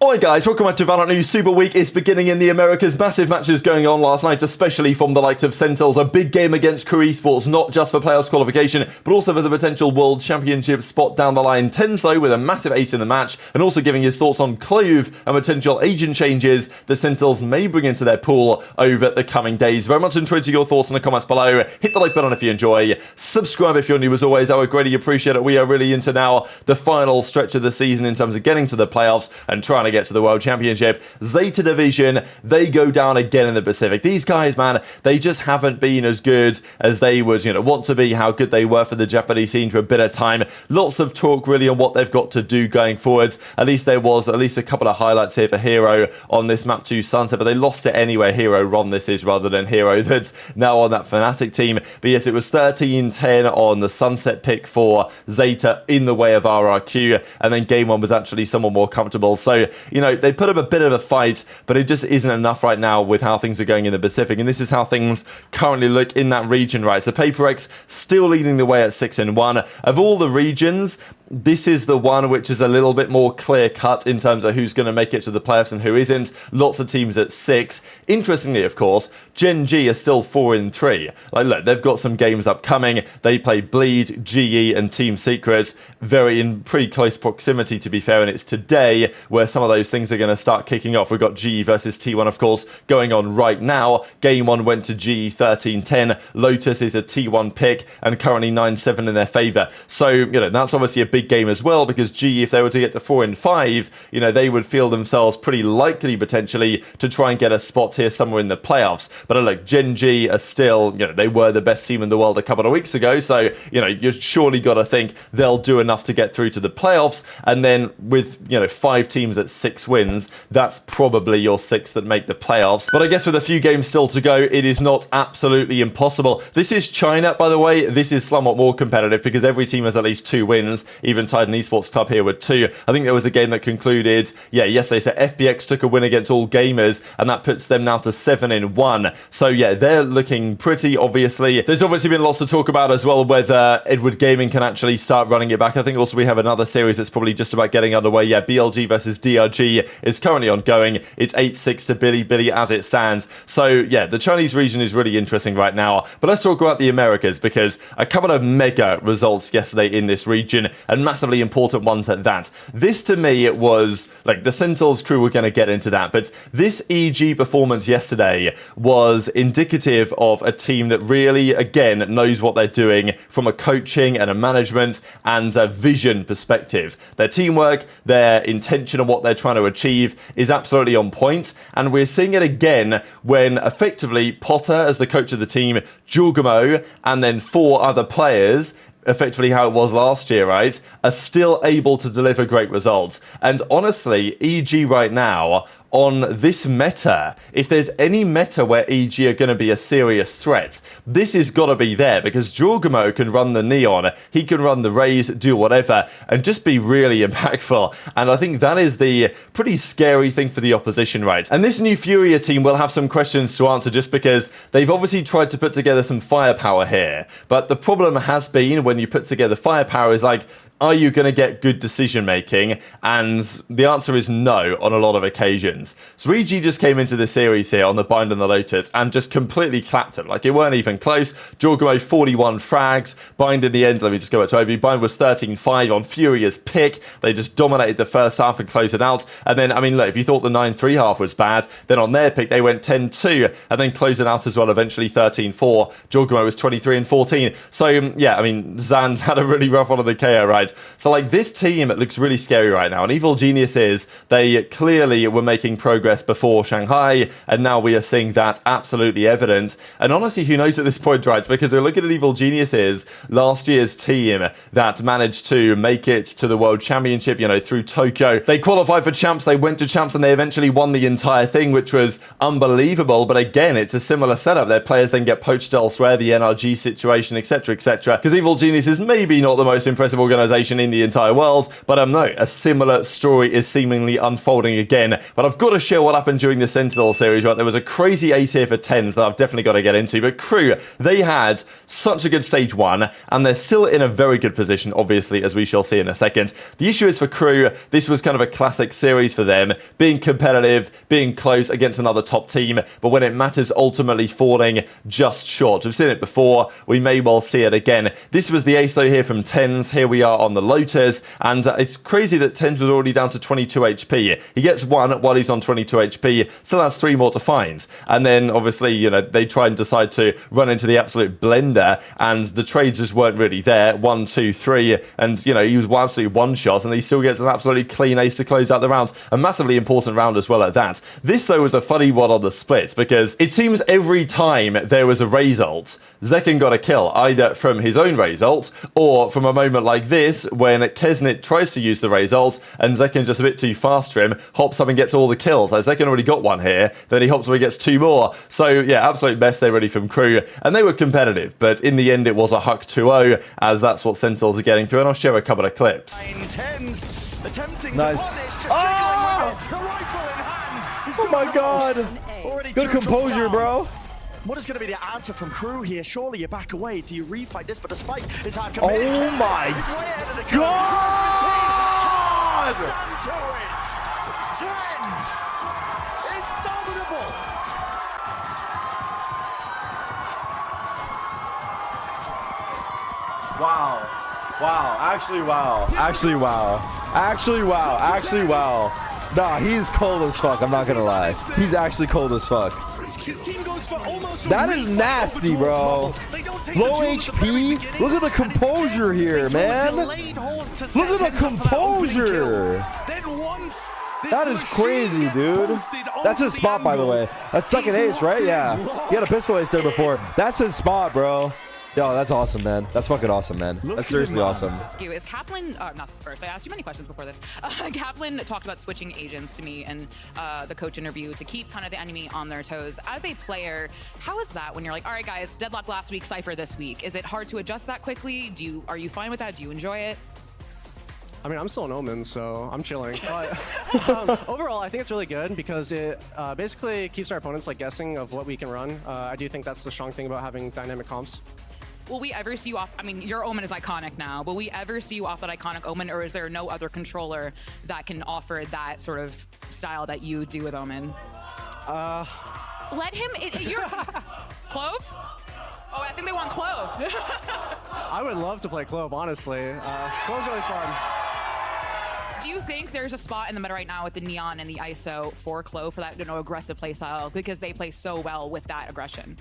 Alright guys, welcome back to VALORANT News. Super Week is beginning in the Americas. Massive matches going on last night, especially from the likes of Sentinels. A big game against Crew Esports, not just for playoffs qualification, but also for the potential World Championship spot down the line. TenZ though with a massive ace in the match, and also giving his thoughts on Clove and potential agent changes the Sentinels may bring into their pool over the coming days. Very much enjoyed your thoughts in the comments below. Hit the like button if you enjoy. Subscribe if you're new as always. I would greatly appreciate it. We are really into now the final stretch of the season in terms of getting to the playoffs and trying to get to the World Championship. Zeta Division, they go down again in the Pacific. These guys, man, they just haven't been as good as they would, want to be, how good they were for the Japanese scene for a bit of time. Lots of talk really on what they've got to do going forwards. At least there was at least a couple of highlights here for Hero on this map to Sunset, but they lost it anyway. Hero Ron this is rather than Hero that's now on that Fnatic team. But yes, it was 13-10 on the Sunset pick for Zeta in the way of RRQ, and then game one was actually somewhat more comfortable. So, they put up a bit of a fight, but it just isn't enough right now with how things are going in the Pacific, and this is how things currently look in that region, right? So PaperX still leading the way at 6-1. Of all the regions, this is the one which is a little bit more clear-cut in terms of who's going to make it to the playoffs and who isn't. Lots of teams at 6. Interestingly, of course, Gen.G are still 4-3. Like, look, they've got some games upcoming. They play Bleed, GE, and Team Secret very in pretty close proximity, to be fair, and it's today where some of those things are going to start kicking off. We've got GE versus T1, of course, going on right now. Game 1 went to GE 13-10. Lotus is a T1 pick and currently 9-7 in their favour. So, that's obviously a big game as well, because GE, if they were to get to 4-5, they would feel themselves pretty likely potentially to try and get a spot here somewhere in the playoffs. But look, Gen.G are still, they were the best team in the world a couple of weeks ago, so you've surely got to think they'll do enough to get through to the playoffs. And then with 5 teams at 6 wins, that's probably your 6 that make the playoffs. But I guess with a few games still to go, it is not absolutely impossible. This is China, by the way. This is somewhat more competitive because every team has at least 2 wins. Even Titan Esports Club here with 2. I think there was a game that concluded, yesterday. So FBX took a win against All Gamers, and that puts them now to 7-1. So yeah, they're looking pretty, obviously. There's obviously been lots to talk about as well, whether Edward Gaming can actually start running it back. I think also we have another series that's probably just about getting underway. Yeah, BLG versus DRG is currently ongoing. It's 8-6 to Billy as it stands. So yeah, the Chinese region is really interesting right now. But let's talk about the Americas, because a couple of mega results yesterday in this region, and massively important ones at that. This to me, it was like the Sentinels crew were going to get into that, but this EG performance yesterday was indicative of a team that really, again, knows what they're doing from a coaching and a management and a vision perspective. Their teamwork, their intention on what they're trying to achieve is absolutely on point, and we're seeing it again when effectively Potter, as the coach of the team, Giorgamo, and then 4 other players, effectively how it was last year, right, are still able to deliver great results. And honestly, EG right now, on this meta, if there's any meta where EG are going to be a serious threat, this has got to be there, because Giorgamo can run the Neon, he can run the Raze, do whatever, and just be really impactful. And I think that is the pretty scary thing for the opposition, right? And this new Furia team will have some questions to answer, just because they've obviously tried to put together some firepower here. But the problem has been, when you put together firepower, is like, are you going to get good decision making? And the answer is no on a lot of occasions. So EG just came into the series here on the Bind and the Lotus and just completely clapped them. Like, it weren't even close. Giorgamo 41 frags. Bind in the end, let me just go back to overview. Bind was 13-5 on Furia's pick. They just dominated the first half and closed it out. And then, I mean, look, if you thought the 9-3 half was bad, then on their pick they went 10-2 and then closed it out as well, eventually 13-4. Giorgamo was 23-14. So yeah, I mean, Zand had a really rough one of the KO, right? So like, this team looks really scary right now, and Evil Geniuses, they clearly were making progress before Shanghai, and now we are seeing that absolutely evident. And honestly, who knows at this point, right? Because we're looking at Evil Geniuses, last year's team that managed to make it to the World Championship, through Tokyo. They qualified for Champs, they went to Champs, and they eventually won the entire thing, which was unbelievable. But again, it's a similar setup. Their players then get poached elsewhere, the NRG situation, etc., etc. Because Evil Geniuses maybe not the most impressive organization population in the entire world. But no, a similar story is seemingly unfolding again. But I've got to share what happened during the Sentinel series, right? There was a crazy ace here for TenZ that I've definitely got to get into. But Crew, they had such a good stage 1, and they're still in a very good position, obviously, as we shall see in a second. The issue is for Crew, this was kind of a classic series for them, being competitive, being close against another top team, but when it matters, ultimately falling just short. We've seen it before, we may well see it again. This was the ace though here from TenZ. Here we are on the Lotus, and it's crazy that TenZ was already down to 22 HP. He gets 1 while he's on 22 HP, still has 3 more to find. And then obviously, you know, they try and decide to run into the absolute blender, and the trades just weren't really there. 1, 2, 3, and you know, he was absolutely one shot, and he still gets an absolutely clean ace to close out the round. A massively important round as well at that. This though was a funny one on the split, because it seems every time there was a result, Zekken got a kill, either from his own result, or from a moment like this, when Kesnit tries to use the result, and Zekken just a bit too fast for him, hops up and gets all the kills. Like, Zekken already got 1 here, then he hops up and gets 2 more. So yeah, absolute best there really from Crew, and they were competitive, but in the end it was a Huck 2-0, as that's what Sentinels are getting through, and I'll share a couple of clips. Nice. Oh my god! Good composure, bro. What is going to be the answer from Crew here? Surely you back away. Do you refight this? But the spike is hard. Oh my god! Indomitable. Wow. Wow. Actually, wow. Actually, wow. Actually, wow. Actually, wow. Nah, he's cold as fuck. I'm not gonna lie. He's actually cold as fuck. That is nasty, bro. Low HP. Look at the composure here, man. Look at the composure. That is crazy, dude. That's his spot, by the way. That's second ace, right? Yeah. He had a pistol ace there before. That's his spot, bro. Yo, that's awesome, man. That's fucking awesome, man. That's seriously awesome. Is Kaplan, not first, I asked you many questions before this. Kaplan talked about switching agents to me in the coach interview to keep kind of the enemy on their toes. As a player, how is that when you're like, all right, guys, deadlock last week, Cypher this week? Is it hard to adjust that quickly? Are you fine with that? Do you enjoy it? I mean, I'm still an Omen, so I'm chilling. But overall, I think it's really good because it basically keeps our opponents like guessing of what we can run. I do think that's the strong thing about having dynamic comps. Will we ever see you off? I mean, your Omen is iconic now. Will we ever see you off that iconic Omen, or is there no other controller that can offer that sort of style that you do with Omen? Let him. You're Clove. Oh, I think they want Clove. I would love to play Clove, honestly. Clove's really fun. Do you think there's a spot in the meta right now with the Neon and the ISO for Clove for that, you know, aggressive playstyle, because they play so well with that aggression?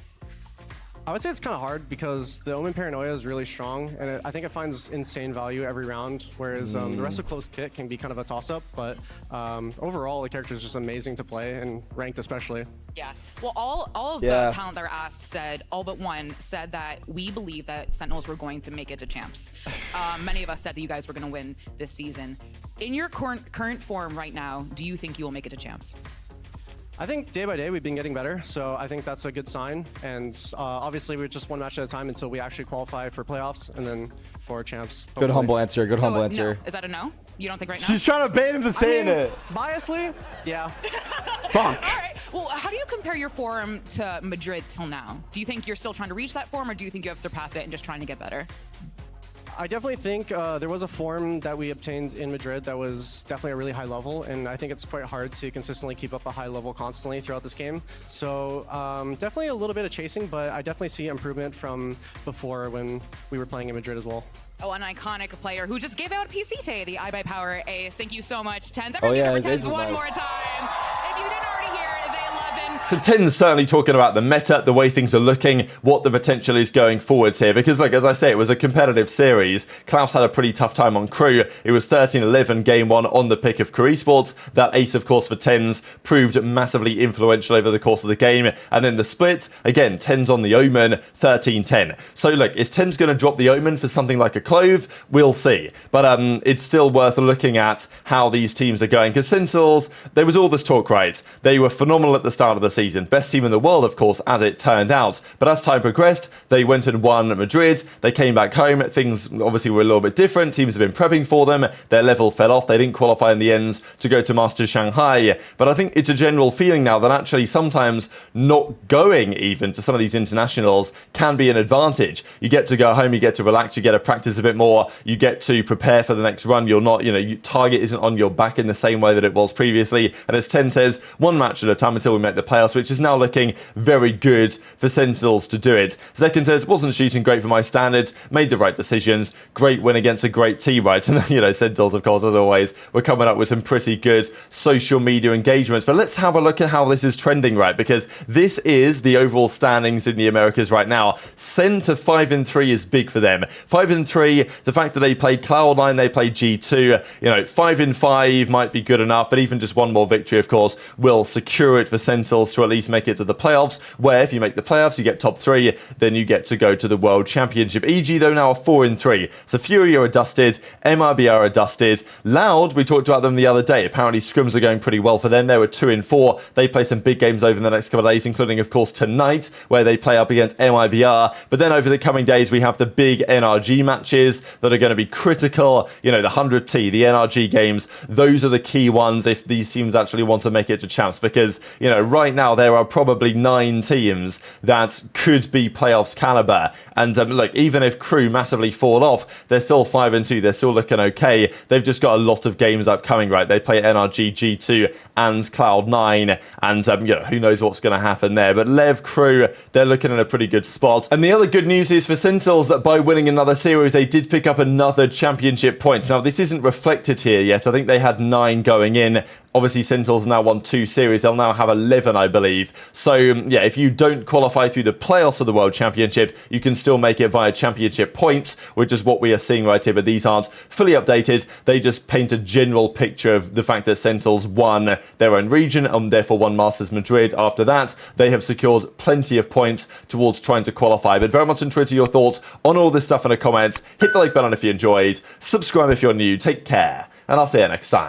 I would say it's kind of hard because the Omen Paranoia is really strong, and I think it finds insane value every round, whereas the rest of Clove's kit can be kind of a toss-up, but overall the character is just amazing to play, and ranked especially. Yeah, well, all of the talent that were asked said, all but one said that we believe that Sentinels were going to make it to champs. Many of us said that you guys were going to win this season. In your current form right now, do you think you will make it to champs? I think day by day we've been getting better, so I think that's a good sign. And obviously we're just one match at a time until we actually qualify for playoffs and then for champs. Hopefully. Good humble answer. Good humble answer. No. Is that a no? You don't think right now? She's trying to bait him to saying it. Biasly, yeah. Fuck. All right. Well, how do you compare your form to Madrid till now? Do you think you're still trying to reach that form, or do you think you have surpassed it and just trying to get better? I definitely think there was a form that we obtained in Madrid that was definitely a really high level, and I think it's quite hard to consistently keep up a high level constantly throughout this game. So definitely a little bit of chasing, but I definitely see improvement from before when we were playing in Madrid as well. Oh, an iconic player who just gave out a PC today, the iBuyPower Ace. Thank you so much, TenZ. Oh yeah, his ace was one nice. more time. If you didn't already hear it, they 11. So TenZ certainly talking about the meta, the way things are looking, what the potential is going forwards here. Because, like, as I say, it was a competitive series. Klaus had a pretty tough time on Crew. It was 13-11 game one on the pick of Crew Esports. That ace, of course, for TenZ proved massively influential over the course of the game. And then the split, again, TenZ on the Omen, 13-10. So, look, is TenZ going to drop the Omen for something like a Clove? We'll see. But it's still worth looking at how these teams are going. Because Sentinels, there was all this talk, right? They were phenomenal at the start of the season. Best team in the world, of course, as it turned out. But as time progressed, they went and won Madrid. They came back home. Things obviously were a little bit different. Teams have been prepping for them. Their level fell off. They didn't qualify in the end to go to Masters Shanghai. But I think it's a general feeling now that actually sometimes not going even to some of these internationals can be an advantage. You get to go home, you get to relax, you get to practice a bit more, you get to prepare for the next run. You're not, target isn't on your back in the same way that it was previously. And as TenZ says, one match at a time until we make the playoffs, which is now looking very good for Sentinels to do it. Zekin says, wasn't shooting great for my standards, made the right decisions, great win against a great team, right? And Sentinels, of course, as always, we're coming up with some pretty good social media engagements. But let's have a look at how this is trending, right? Because this is the overall standings in the Americas right now. Sen to 5-3 is big for them. 5-3, the fact that they played Cloud9, they played G2, 5-5 might be good enough, but even just one more victory, of course, will secure it for Sentinels to at least make it to the playoffs, where if you make the playoffs, you get top 3, then you get to go to the World Championship. EG, though, now are 4-3. So Fury are dusted, MRBR are dusted. Loud, we talked about them the other day. Apparently, scrims are going pretty well for them. They were 2-4. They play some big games over the next couple of days, including, of course, tonight, where they play up against MIBR. But then over the coming days, we have the big NRG matches that are going to be critical. The 100T, the NRG games, those are the key ones if these teams actually want to make it to champs. Because, right now, there are probably 9 teams that could be playoffs caliber. And look, even if Crew massively fall off, they're still 5-2. They're still looking okay. They've just got a lot of games upcoming, right? They play NRG, G2, and Cloud9. And, who knows what's going to happen there. But Lev, Crew, they're looking in a pretty good spot. And the other good news is for Sentinels that by winning another series, they did pick up another championship point. Now, this isn't reflected here yet. I think they had 9 going in. Obviously, Sentinels now won 2 series. They'll now have 11, I believe. So, yeah, if you don't qualify through the playoffs of the World Championship, you can still make it via championship points, which is what we are seeing right here. But these aren't fully updated. They just paint a general picture of the fact that Sentinels won their own region and therefore won Masters Madrid. After that, they have secured plenty of points towards trying to qualify. But very much interested in your thoughts on all this stuff in the comments. Hit the like button if you enjoyed. Subscribe if you're new. Take care. And I'll see you next time.